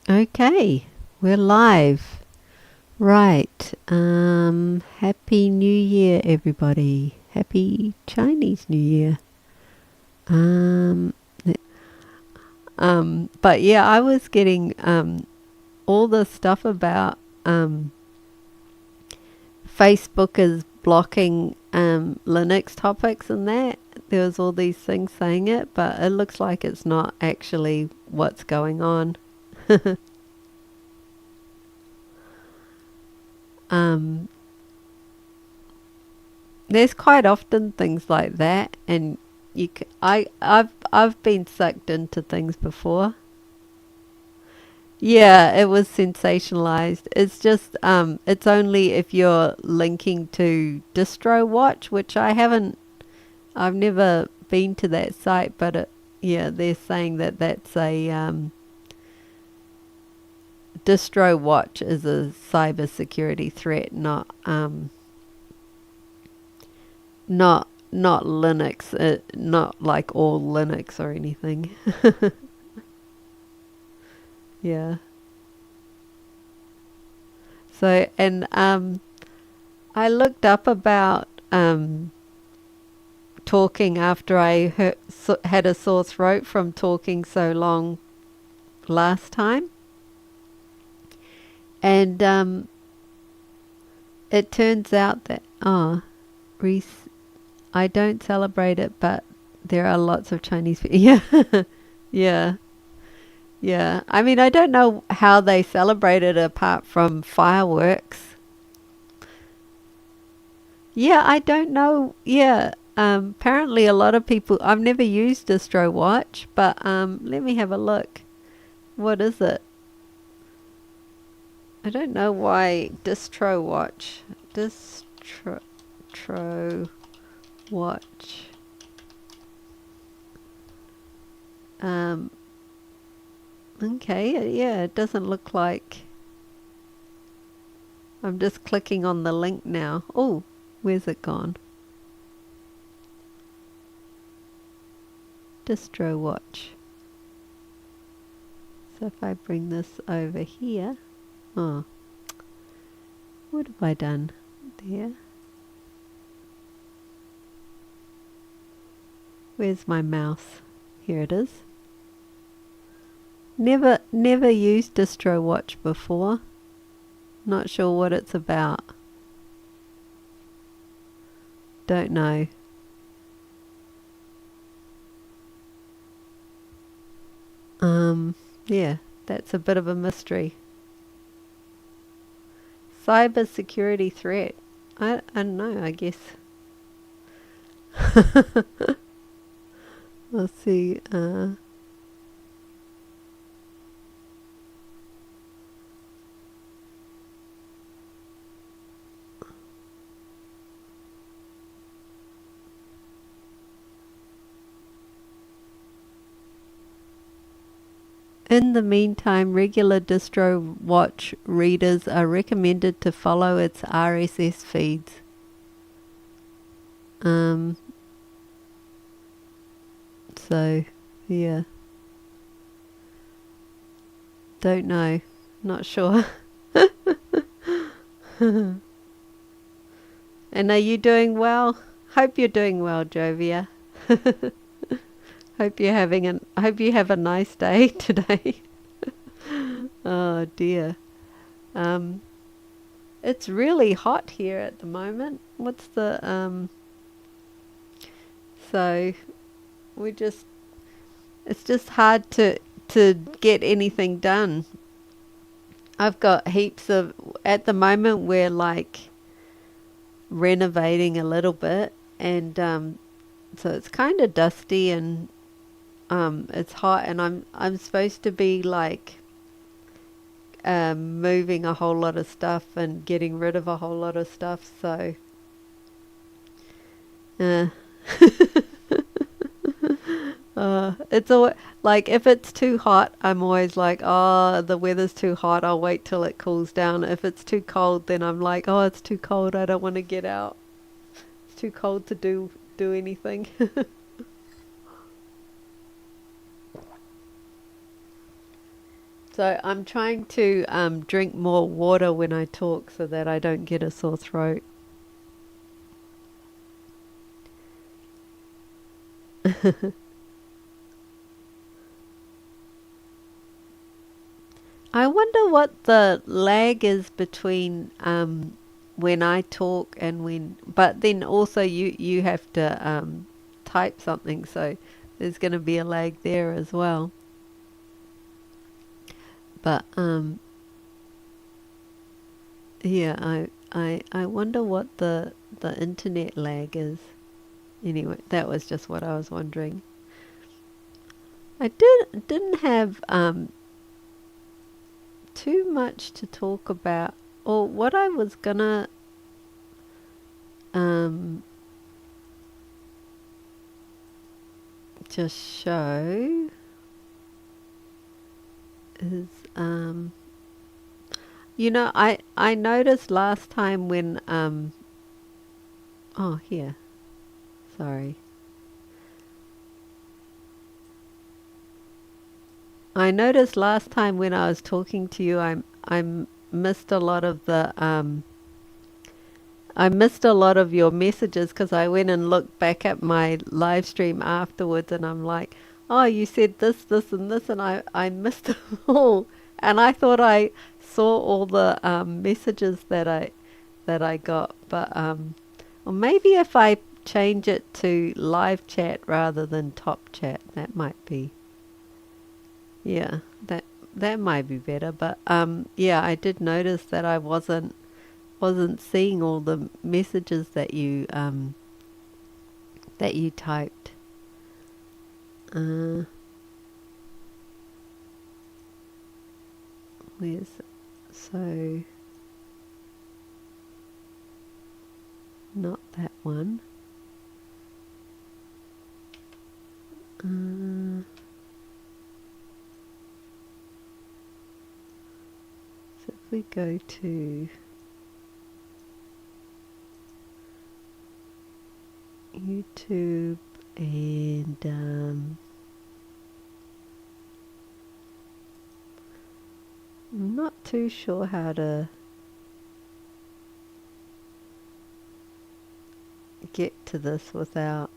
Okay, we're live. Right. Happy New Year, everybody. Happy Chinese New Year. Um, but yeah, I was getting all the stuff about Facebook is blocking Linux topics and that. There was all these things saying it, but it looks like it's not actually what's going on. Um, there's quite often things like that, and I've been sucked into things before. Yeah, it was sensationalized. It's just it's only if you're linking to distrowatch, which I've never been to that site, but yeah, they're saying that that's a distrowatch is a cybersecurity threat, not Linux, not like all Linux or anything. Yeah. So and I looked up about talking after had a sore throat from talking so long last time, and it turns out that I don't celebrate it, but there are lots of Chinese people. Yeah, yeah. Yeah, I mean, I don't know how they celebrate it apart from fireworks. Yeah, I don't know. Yeah, apparently a lot of people. I've never used Distro Watch, but let me have a look. What is it? I don't know why Distro Watch. Distro Watch. Um, okay, yeah, it doesn't look like. I'm just clicking on the link now. Oh, where's it gone? Distro Watch. So if I bring this over here, oh, what have I done there? Where's my mouse? Here it is. Never used Distro Watch before. Not sure what it's about. Don't know. Yeah, that's a bit of a mystery. Cyber security threat. I don't know, I guess. Let's see. In the meantime, regular distro watch readers are recommended to follow its RSS feeds. Um, so, yeah, don't know, not sure. And are you doing well? Hope you're doing well, Jovia. Hope you have a nice day today. Oh dear. Um, it's really hot here at the moment. What's the so we just it's just hard to get anything done. I've got heaps of at the moment we're like renovating a little bit, and so it's kind of dusty, and it's hot, and I'm supposed to be like moving a whole lot of stuff and getting rid of a whole lot of stuff. So uh, it's all like if it's too hot, I'm always like, oh, the weather's too hot. I'll wait till it cools down. If it's too cold, then I'm like, oh, it's too cold. I don't want to get out. It's too cold to do anything. So I'm trying to drink more water when I talk so that I don't get a sore throat. I wonder what the lag is between when I talk and when, but then also you have to type something, so there's going to be a lag there as well. But yeah, I wonder what the internet lag is. Anyway, that was just what I was wondering. I didn't have too much to talk about, or what I was gonna um just show is I noticed last time when oh here, sorry. I noticed last time when I was talking to you, I missed a lot of the I missed a lot of your messages because I went and looked back at my live stream afterwards, and I'm like, oh, you said this, this, and this, and I missed it all. And I thought I saw all the messages that I got, but or maybe if I change it to live chat rather than top chat, that might be, yeah, that might be better. But yeah, I did notice that I wasn't seeing all the messages that you typed. Uh, where's so not that one. So if we go to YouTube and I'm not too sure how to get to this without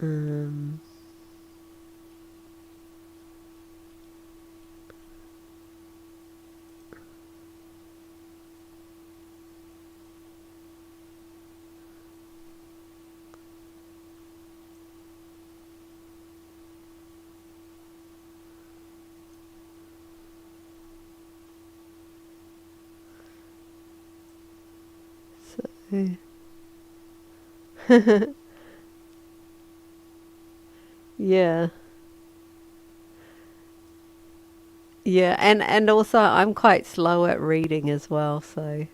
um so yeah. Yeah, and also I'm quite slow at reading as well, so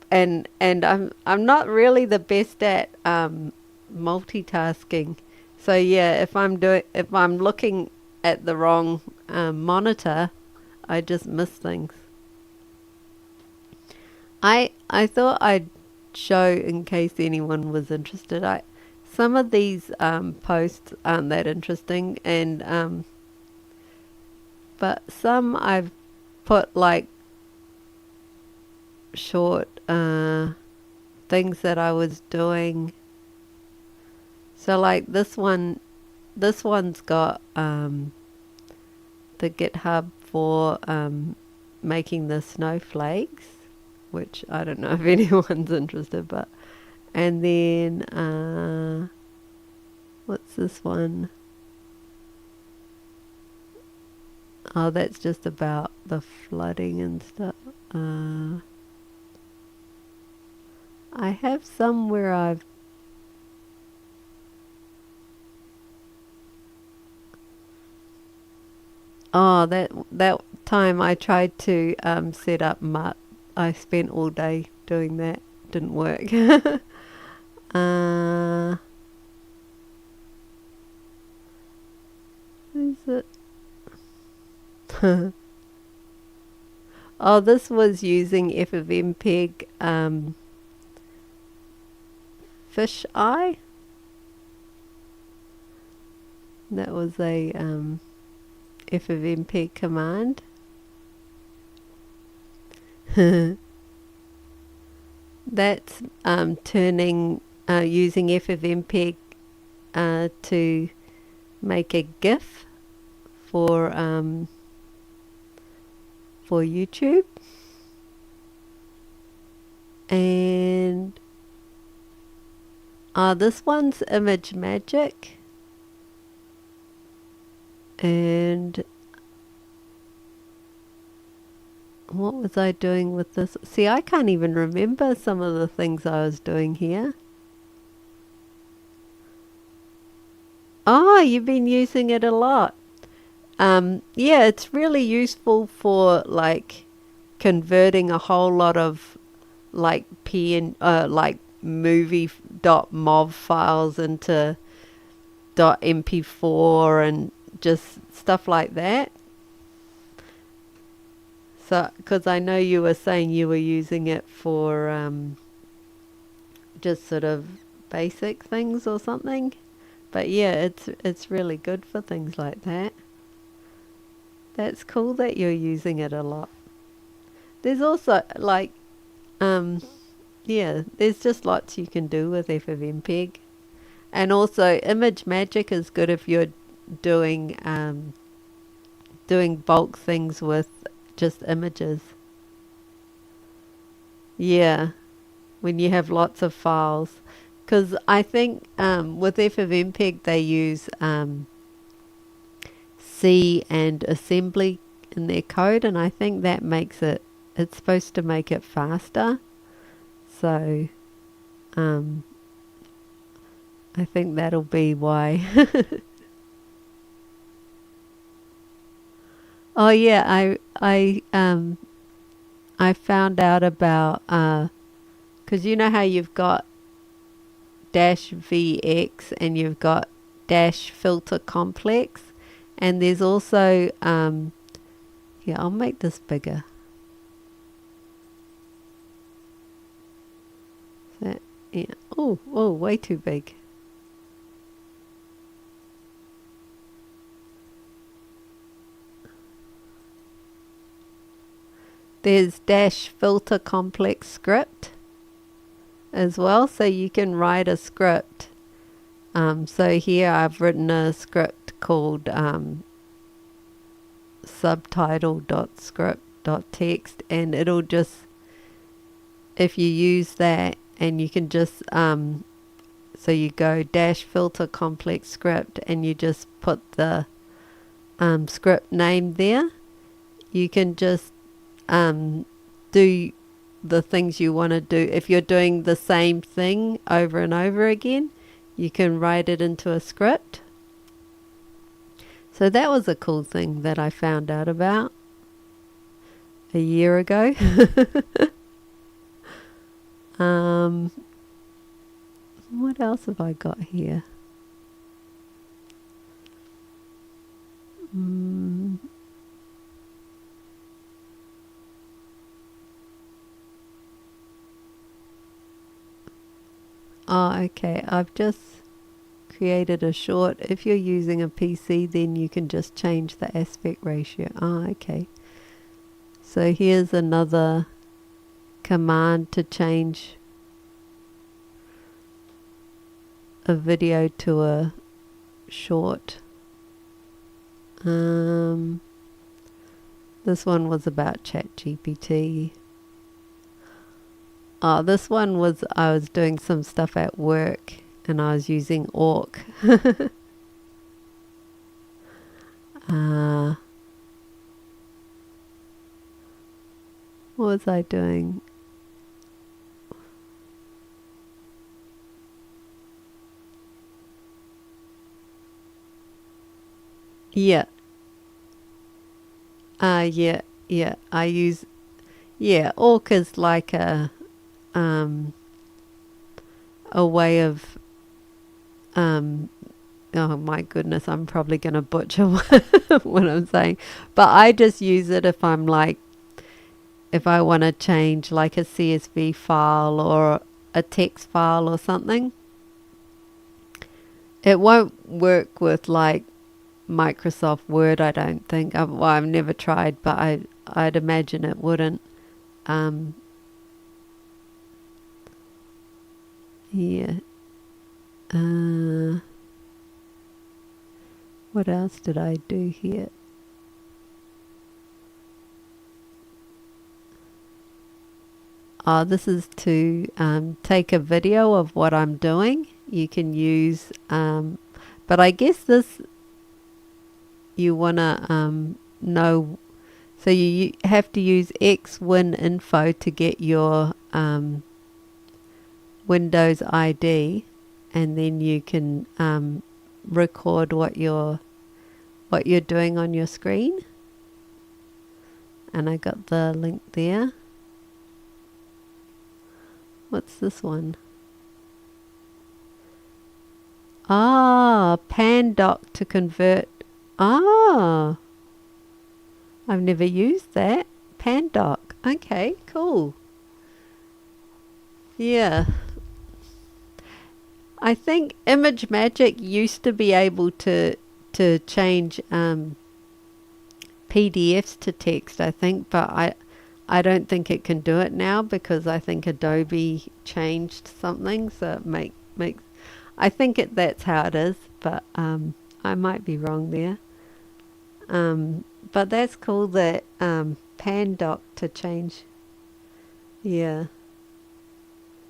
and I'm not really the best at multitasking. So yeah, if I'm looking at the wrong monitor, I just miss things. I thought I'd show in case anyone was interested. I Some of these posts aren't that interesting, and but some I've put like short things that I was doing. So like this one's got the GitHub for making the snowflakes, which I don't know if anyone's interested, but and then what's this one? Oh, that's just about the flooding and stuff. I have some where I've oh that time I tried to set up Mutt. I spent all day doing that. Didn't work. uh, is it? Oh, this was using FFmpeg fish eye. That was a FFmpeg command. That's turning using FFmpeg to make a GIF for YouTube. And this one's Image Magic. And what was I doing with this? See, I can't even remember some of the things I was doing here. Oh, you've been using it a lot. Yeah, it's really useful for like converting a whole lot of like like movie.mov files into .mp4 and just stuff like that. So, because I know you were saying you were using it for just sort of basic things or something. But yeah, it's really good for things like that. That's cool that you're using it a lot. There's also like yeah, there's just lots you can do with FFmpeg. And also Image Magic is good if you're doing doing bulk things with just images. Yeah, when you have lots of files. Because I think with FFmpeg they use C and assembly in their code, and I think that makes it's supposed to make it faster. So I think that'll be why. Oh yeah, I found out about because you know how you've got dash VX and you've got dash filter complex, and there's also yeah, I'll make this bigger. So, yeah. Oh, way too big. There's dash filter complex script as well, so you can write a script. So here I've written a script called subtitle.script.txt, and it'll just, if you use that, and you can just so you go dash filter complex script and you just put the script name there, you can just do the things you want to do. If you're doing the same thing over and over again, you can write it into a script. So that was a cool thing that I found out about a year ago. What else have I got here? Oh, okay. I've just created a short. If you're using a PC, then you can just change the aspect ratio. Oh, okay. So here's another command to change a video to a short. This one was about ChatGPT. Oh, this one was, I was doing some stuff at work and I was using Orc. What was I doing? Yeah. Yeah. I use, yeah, Orc is like a way of oh my goodness, I'm probably gonna butcher what I'm saying, but I just use it if I'm like, if I want to change like a CSV file or a text file or something. It won't work with like Microsoft Word, I don't think. Well, I've never tried, but I'd imagine it wouldn't. Um, yeah. What else did I do here? This is to take a video of what I'm doing. You can use, but I guess this you want to know. So you have to use Xwin info to get your Windows ID, and then you can record what you're doing on your screen. And I got the link there. What's this one? Pandoc to convert. I've never used that. Pandoc. Okay, cool. Yeah. I think Image Magic used to be able to change PDFs to text, I think, but I don't think it can do it now because I think Adobe changed something, so it makes I think that's how it is, but I might be wrong there. But that's cool that pandoc to change. Yeah.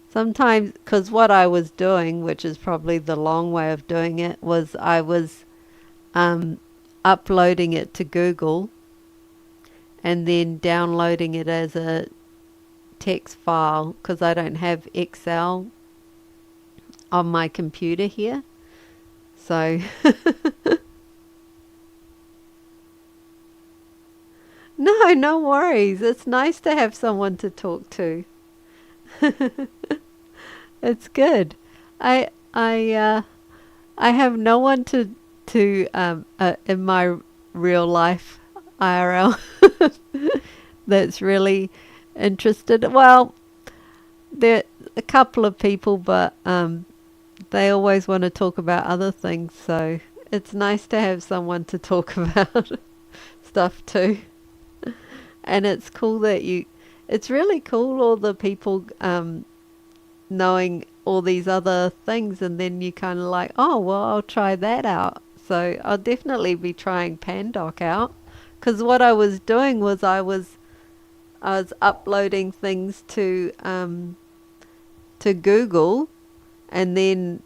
Sometimes, because what I was doing, which is probably the long way of doing it, was I was uploading it to Google and then downloading it as a text file because I don't have Excel on my computer here. So no worries. It's nice to have someone to talk to. It's good. I have no one to in my real life IRL that's really interested. Well, there a couple of people, but they always want to talk about other things, so it's nice to have someone to talk about stuff too. And it's cool that it's really cool all the people knowing all these other things, and then you kind of like, oh well, I'll try that out. So I'll definitely be trying pandoc out, because what I was doing was I was uploading things to Google, and then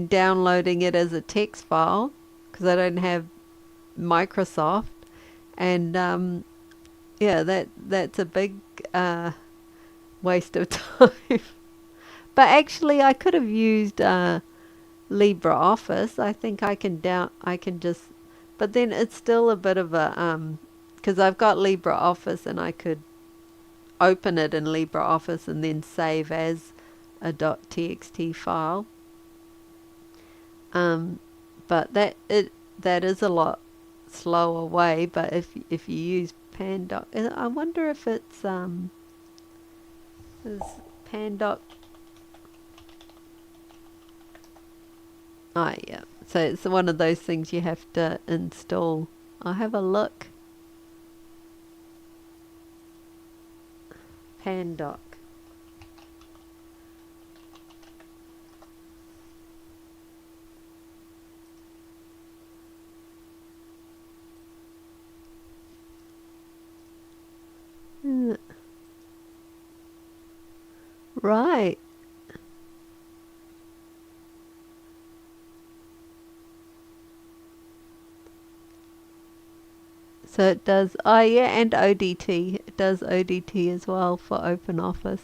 downloading it as a text file because I don't have Microsoft, and yeah, that's a big waste of time. But actually, I could have used LibreOffice. I think I can just, but then it's still a bit of a because I've got LibreOffice and I could open it in LibreOffice and then save as a .txt file. But that is a lot slower way. But if you use pandoc, I wonder if it's is pandoc. Oh yeah, so it's one of those things you have to install. I'll have a look. Pandoc. Right. So it does, oh yeah, and ODT. It does ODT as well for OpenOffice.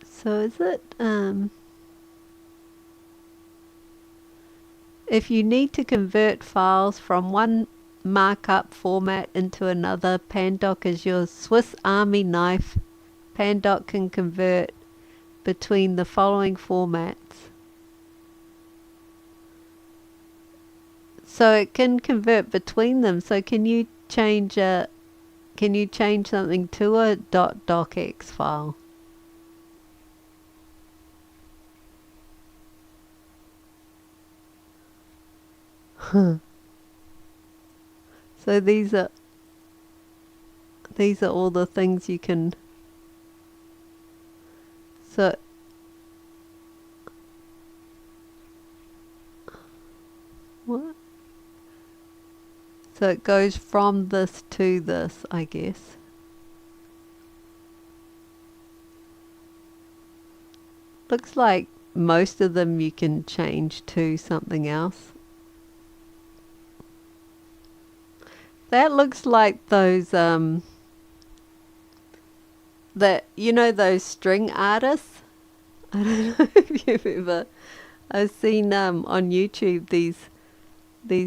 So is it, if you need to convert files from one markup format into another, pandoc is your Swiss Army knife. Pandoc can convert between the following formats. So it can convert between them. So can you change something to a .docx file? So these are all the things you can. So what? So it goes from this to this, I guess. Looks like most of them you can change to something else. That looks like those that you know those string artists. I don't know if you've ever. I've seen on YouTube these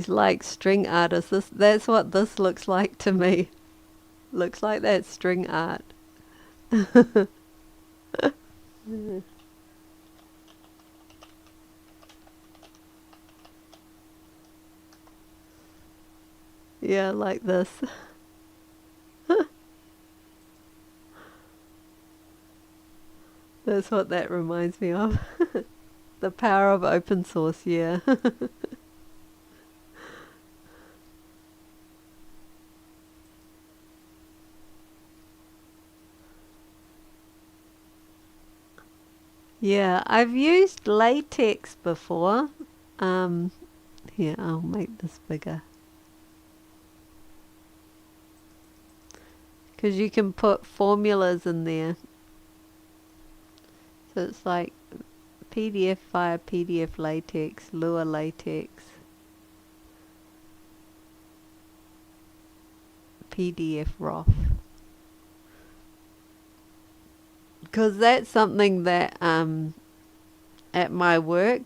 like string artists. That's what this looks like to me. Looks like that string art. Yeah, like this. That's what that reminds me of. The power of open source, yeah. Yeah, I've used latex before. Um, Here, I'll make this bigger. Because you can put formulas in there. So it's like PDF via PDF latex, Lua latex, PDF ROF. Because that's something that at my work,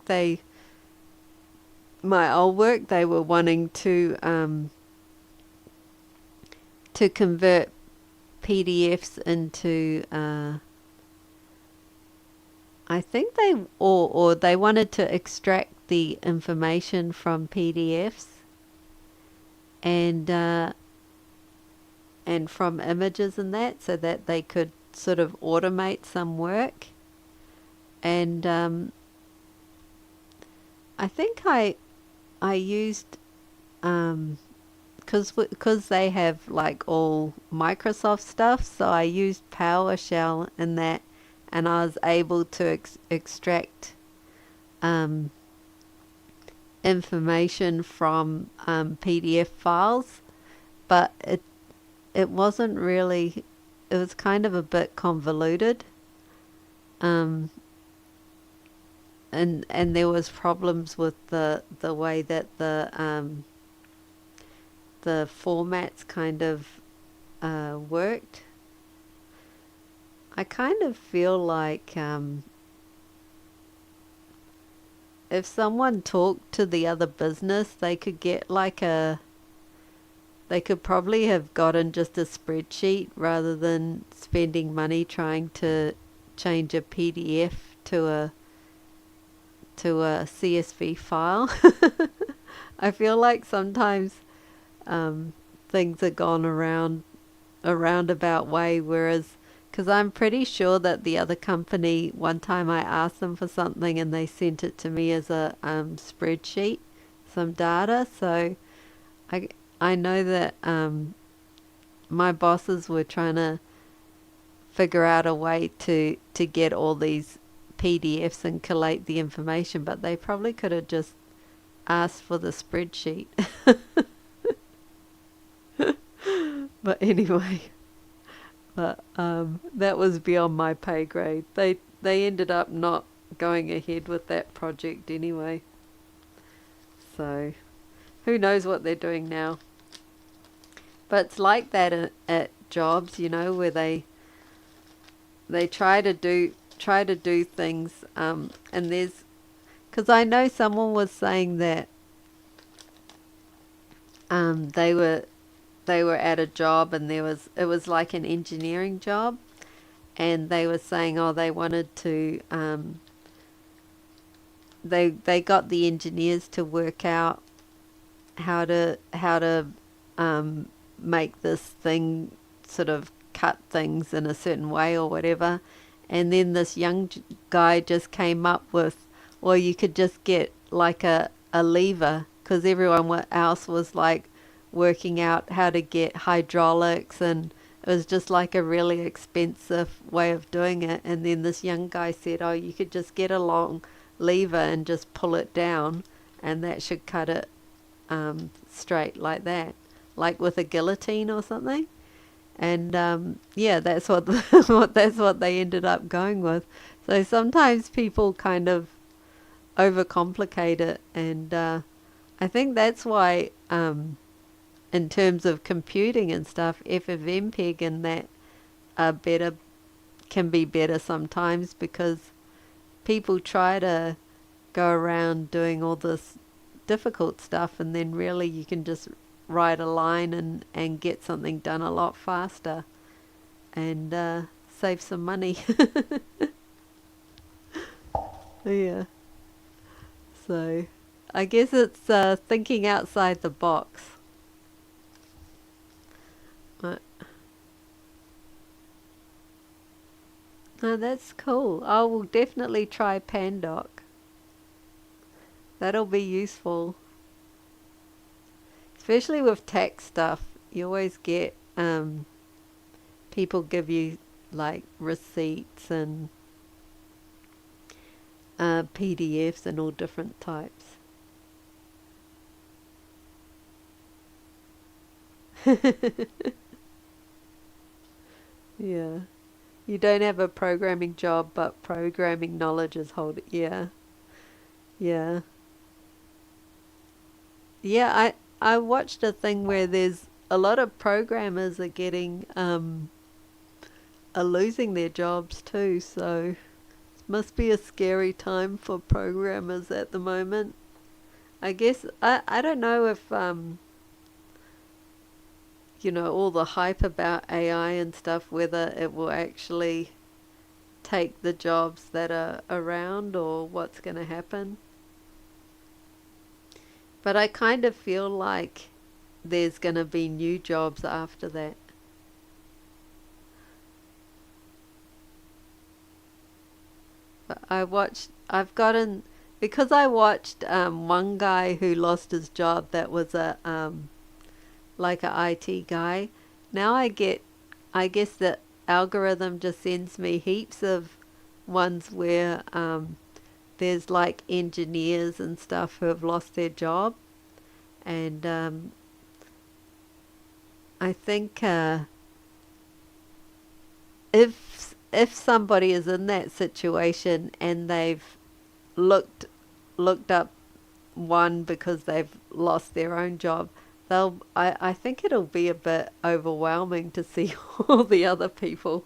my old work, they were wanting to convert PDFs into I think or they wanted to extract the information from PDFs and from images and that, so that they could sort of automate some work. And I think I used because they have like all Microsoft stuff, so I used PowerShell and that, and I was able to extract um, information from PDF files, but it wasn't really. It was kind of a bit convoluted, um, and there was problems with the way that the formats kind of worked. I kind of feel like if someone talked to the other business, they could get like they could probably have gotten just a spreadsheet rather than spending money trying to change a PDF to a CSV file. I feel like sometimes things are gone around a roundabout way, whereas because I'm pretty sure that the other company, one time I asked them for something and they sent it to me as a spreadsheet, some data. So I I know that my bosses were trying to figure out a way to get all these PDFs and collate the information, but they probably could have just asked for the spreadsheet. But anyway, but that was beyond my pay grade. They ended up not going ahead with that project anyway. So who knows what they're doing now? But it's like that at jobs, you know, where they try to do things, and there's because I know someone was saying that they were at a job and it was like an engineering job, and they were saying, oh, they wanted to they got the engineers to work out how to um, make this thing sort of cut things in a certain way or whatever. And then this young guy just came up with, well, you could just get like a lever, because everyone else was like working out how to get hydraulics, and it was just like a really expensive way of doing it. And then this young guy said, oh, you could just get a long lever and just pull it down, and that should cut it straight like that, like with a guillotine or something. And yeah, that's what that's what they ended up going with. So sometimes people kind of overcomplicate it, and I think that's why, in terms of computing and stuff, FFmpeg and that are better, can be better sometimes, because people try to go around doing all this difficult stuff, and then really you can just write a line and get something done a lot faster, and save some money. Yeah. So I guess it's thinking outside the box. Uh, No, that's cool. I will definitely try pandoc. That'll be useful, especially with tax stuff. You always get people give you like receipts and PDFs and all different types. Yeah. You don't have a programming job, but programming knowledge is holding. Yeah. Yeah. Yeah, I watched a thing where there's a lot of programmers are getting are losing their jobs too, so it must be a scary time for programmers at the moment. I guess I don't know if all the hype about AI and stuff, whether it will actually take the jobs that are around or what's going to happen. But I kind of feel like there's going to be new jobs after that. But I've gotten, because I watched one guy who lost his job that was a like a IT guy. Now I guess the algorithm just sends me heaps of ones where there's like engineers and stuff who have lost their job, and I think if somebody is in that situation and they've looked looked up one because they've lost their own job, I think it'll be a bit overwhelming to see all the other people.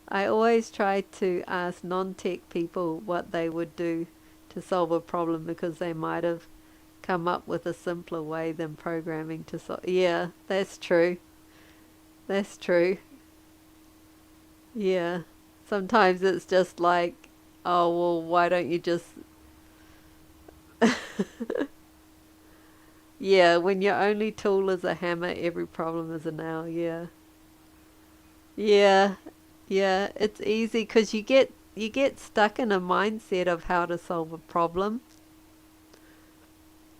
I always try to ask non-tech people what they would do to solve a problem, because they might have come up with a simpler way than programming to solve. Yeah, that's true. That's true. Yeah. Sometimes it's just like, oh, well, why don't you just. Yeah, when your only tool is a hammer, every problem is a nail. Yeah. Yeah. Yeah, it's easy because you get stuck in a mindset of how to solve a problem,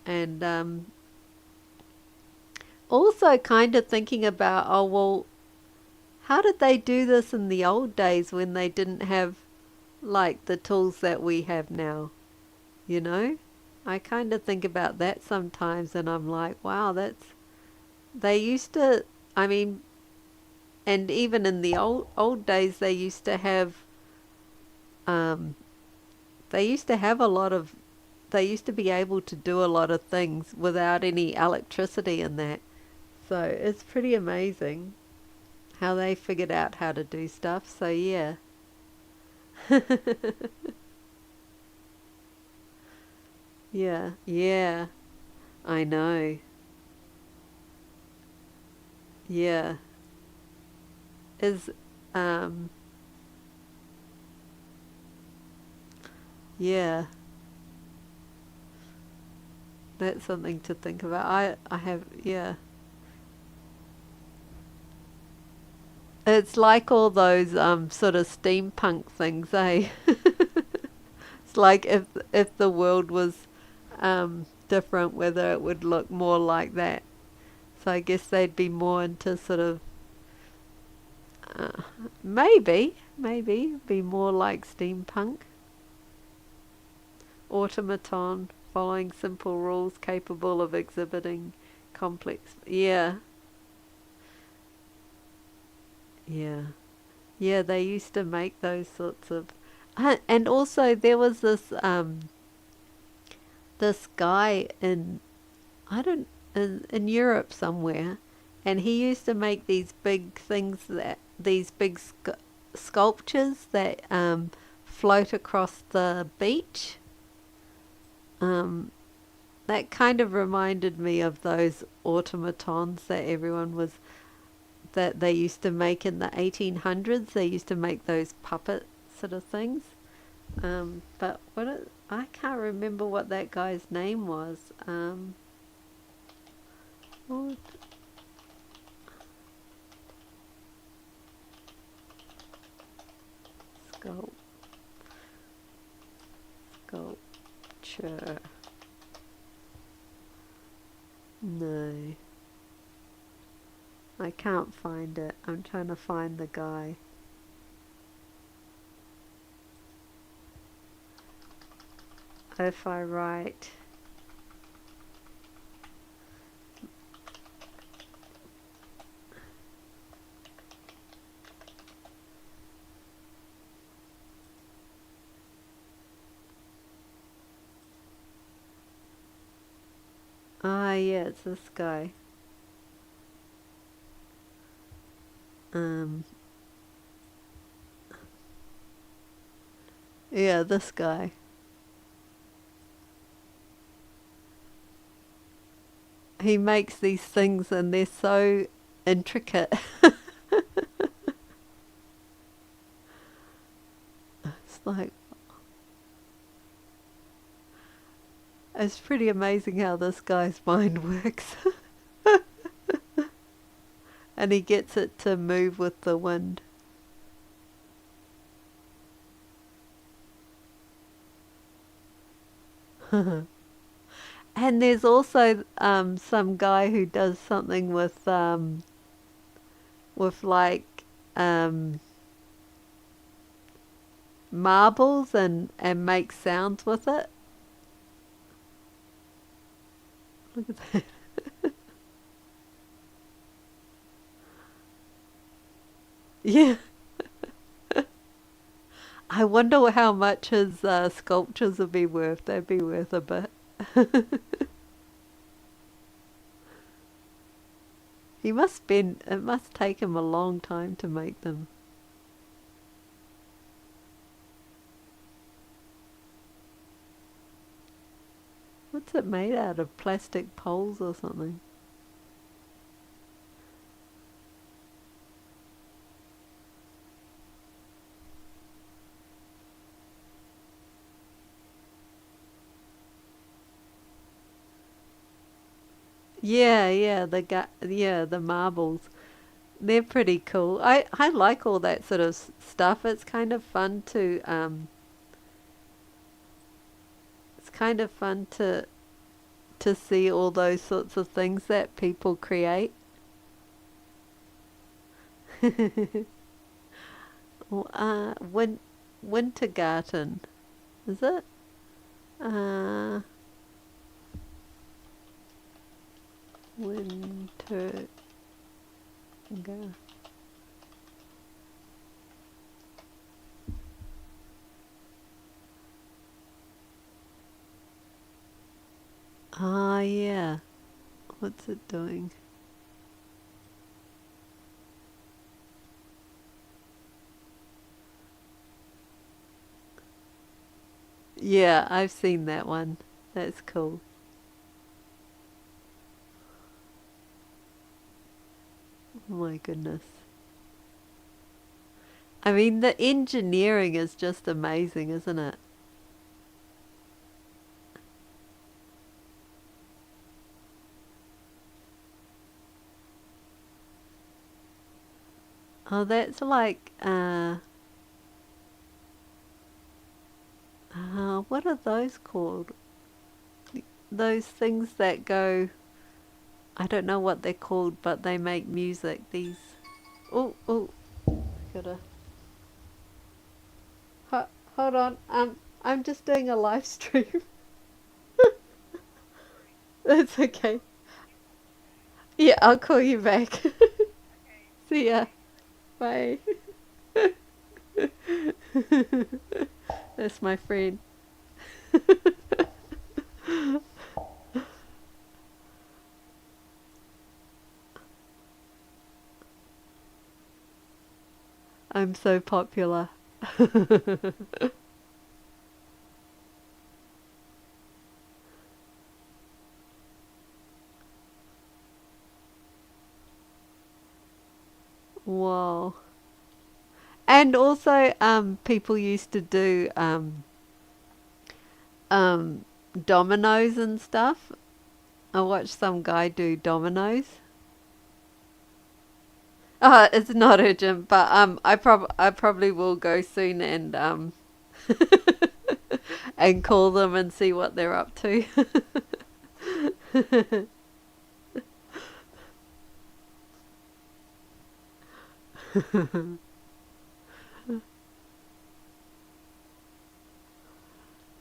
and also kind of thinking about, oh well, how did they do this in the old days when they didn't have like the tools that we have now, you know? I kind of think about that sometimes, and I'm like, wow, they used to, I mean, and even in the old days um they used to have a lot of, they used to be able to do a lot of things without any electricity in that. So it's pretty amazing how they figured out how to do stuff. So yeah. Yeah, yeah, I know. Yeah. Is um yeah, That's something to think about. I have, yeah. It's like all those sort of steampunk things, eh? It's like if the world was different, whether it would look more like that. So I guess they'd be more into sort of uh, maybe be more like steampunk. Automaton, following simple rules, capable of exhibiting complex. Yeah, yeah, yeah. They used to make those sorts of, and also there was this guy in I don't in Europe somewhere, and he used to make these big things that these big sculptures that float across the beach. Um, that kind of reminded me of those automatons that everyone was that they used to make in the 1800s. They used to make those puppet sort of things. But I can't remember what that guy's name was. Oh, sculpt, sculpture. No, I can't find it. I'm trying to find the guy. If I write yeah, it's this guy. Um, yeah, this guy. He makes these things and they're so intricate. It's like it's pretty amazing how this guy's mind works. And he gets it to move with the wind. And there's also some guy who does something with like um, marbles and makes sounds with it. Look at that. Yeah. I wonder how much his sculptures would be worth. They'd be worth a bit. It must take him a long time to make them. What's it made out of? Plastic poles or something? Yeah, the marbles. They're pretty cool. I like all that sort of stuff. It's kind of fun to see all those sorts of things that people create. Well, Wintergarten, is it? Uh, Winter. Ah, yeah. What's it doing? Yeah, I've seen that one. That's cool. Oh my goodness. I mean, the engineering is just amazing, isn't it? Oh, that's like what are those called? Those things that go. I don't know what they're called, but they make music. These. Oh, oh, gotta. Hold on. I'm just doing a live stream. That's okay. Yeah, I'll call you back. See ya. Bye. That's my friend. I'm so popular. Wow. And also, people used to do um, dominoes and stuff. I watched some guy do dominoes. It's not urgent, but I probably will go soon and and call them and see what they're up to.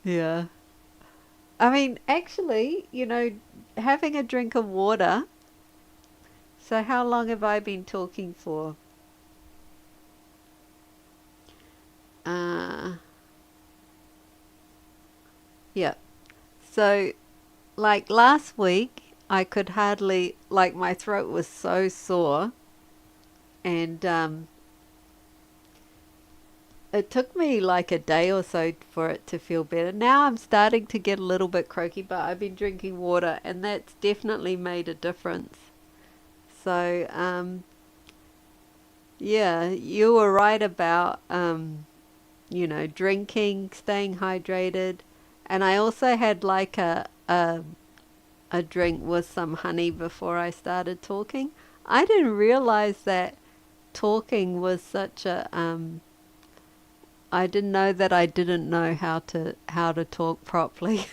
Yeah. I mean, actually, having a drink of water. So how long have I been talking for? Uh, yeah. So, like last week, I could hardly, like, my throat was so sore, and it took me like a day or so for it to feel better. Now I'm starting to get a little bit croaky, but I've been drinking water, and that's definitely made a difference. So, yeah, you were right about, drinking, staying hydrated. And I also had like a drink with some honey before I started talking. I didn't realize that talking was such a I didn't know that I didn't know how to talk properly.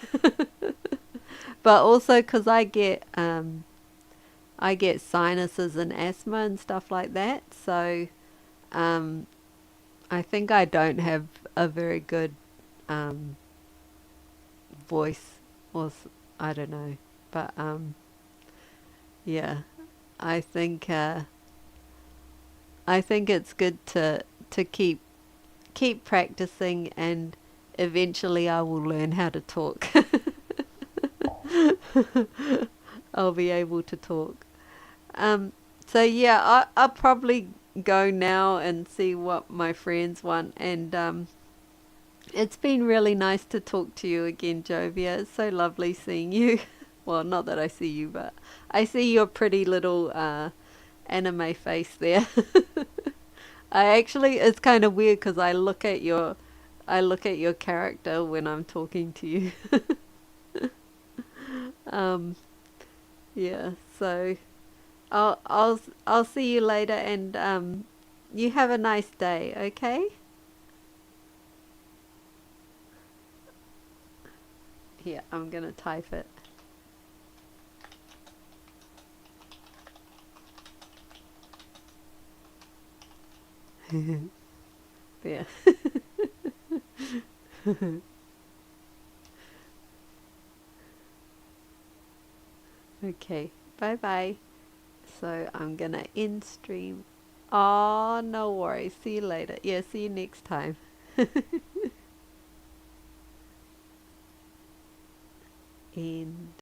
But also cuz I get sinuses and asthma and stuff like that. So um I think I don't have a very good um voice I don't know. But yeah, I think uh I think it's good to keep practicing, and eventually I will learn how to talk. I'll be able to talk. Um, so yeah, I'll probably go now and see what my friends want. And it's been really nice to talk to you again, Jovia. It's so lovely seeing you. Well, not that I see you, but I see your pretty little anime face there. It's kind of weird because I look at your character when I'm talking to you. um, yeah, so I'll see you later, and you have a nice day, okay? Here, I'm gonna type it. There. Okay, bye bye. So I'm gonna end stream. Oh, no worries. See you later. Yeah, see you next time. End.